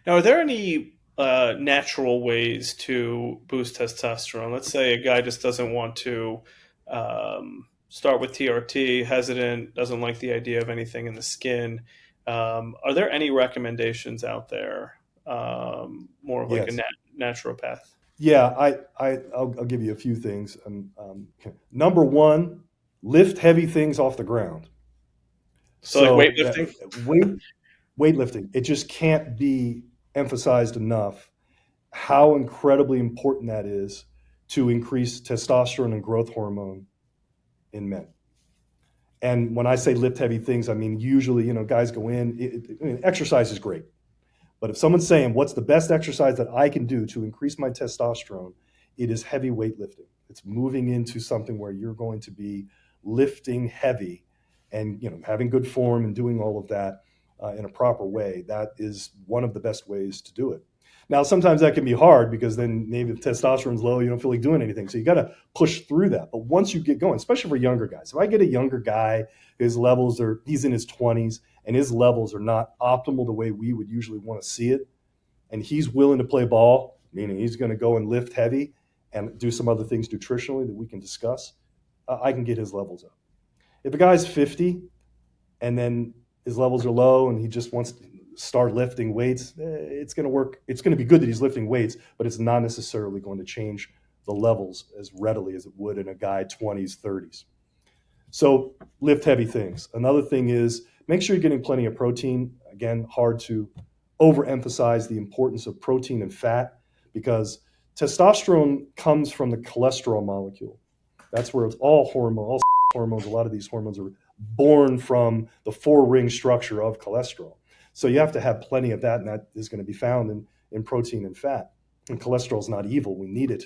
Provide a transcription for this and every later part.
Now, are there any natural ways to boost testosterone? Let's say a guy just doesn't want to start with TRT, hesitant, doesn't like the idea of anything in the skin. Are there any recommendations out there, more of like a Yes. naturopath? Yeah, I'll give you a few things. Number one, lift heavy things off the ground. So, like So that weightlifting? weightlifting, it just can't be emphasized enough how incredibly important that is to increase testosterone and growth hormone in men. And when I say lift heavy things, I mean usually, guys go in. I mean, exercise is great, but if someone's saying, "What's the best exercise that I can do to increase my testosterone?" It is heavy weightlifting. It's moving into something where you're going to be lifting heavy, and having good form and doing all of that in a proper way. That is one of the best ways to do it. Now, sometimes that can be hard because then maybe if testosterone's low, you don't feel like doing anything. So you got to push through that. But once you get going, especially for younger guys, if I get a younger guy, he's in his 20s and his levels are not optimal the way we would usually want to see it, and he's willing to play ball, meaning he's going to go and lift heavy and do some other things nutritionally that we can discuss, I can get his levels up. If a guy's 50 and then his levels are low and he just wants to start lifting weights, it's going to work. It's going to be good that he's lifting weights, but it's not necessarily going to change the levels as readily as it would in a guy 20s, 30s. So lift heavy things. Another thing is make sure you're getting plenty of protein. Again, hard to overemphasize the importance of protein and fat because testosterone comes from the cholesterol molecule. That's where it's all hormones. A lot of these hormones are born from the four-ring structure of cholesterol. So you have to have plenty of that, and that is going to be found in protein and fat. And cholesterol is not evil; we need it.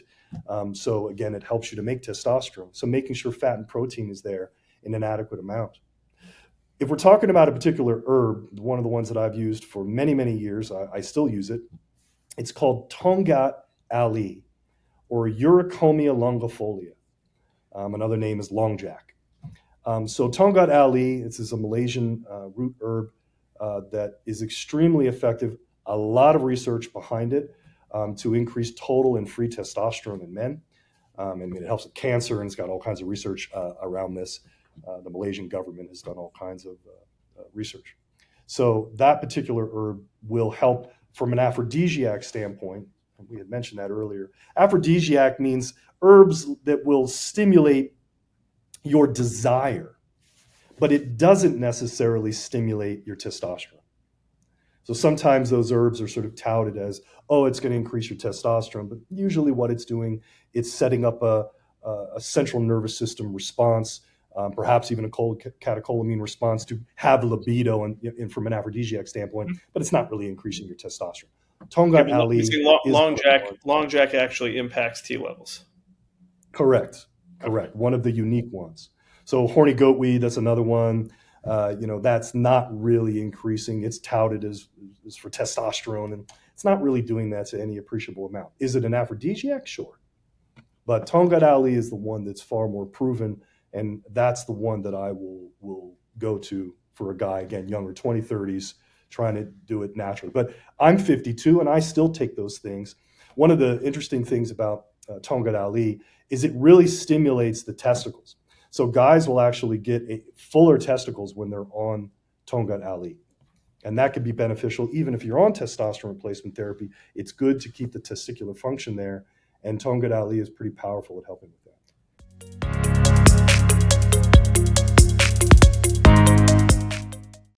So again, it helps you to make testosterone. So making sure fat and protein is there in an adequate amount. If we're talking about a particular herb, one of the ones that I've used for many, many years, I still use it. It's called Tongkat Ali or Eurocomia longifolia. Another name is Longjack. So Tongkat Ali, this is a Malaysian root herb that is extremely effective. A lot of research behind it to increase total and free testosterone in men. And it helps with cancer, and it's got all kinds of research around this. The Malaysian government has done all kinds of research. So that particular herb will help from an aphrodisiac standpoint. And we had mentioned that earlier. Aphrodisiac means herbs that will stimulate your desire, but it doesn't necessarily stimulate your testosterone. So sometimes those herbs are sort of touted as, oh, it's going to increase your testosterone, but usually what it's doing, it's setting up a central nervous system response, perhaps even a cold catecholamine response to have libido and from an aphrodisiac standpoint, but it's not really increasing your testosterone. Yeah, Tongat but Ali using is one of the ones. Long Jack actually impacts T levels. Correct. Okay. Correct. One of the unique ones. So horny goatweed, that's another one. That's not really increasing. It's touted as for testosterone, and it's not really doing that to any appreciable amount. Is it an aphrodisiac? Sure. But Tongat Ali is the one that's far more proven, and that's the one that I will go to for a guy, again, younger, 20, 30s, trying to do it naturally. But I'm 52, and I still take those things. One of the interesting things about Tongat Ali is it really stimulates the testicles. So guys will actually get fuller testicles when they're on Tongat Ali. And that could be beneficial even if you're on testosterone replacement therapy. It's good to keep the testicular function there. And Tongat Ali is pretty powerful at helping with that.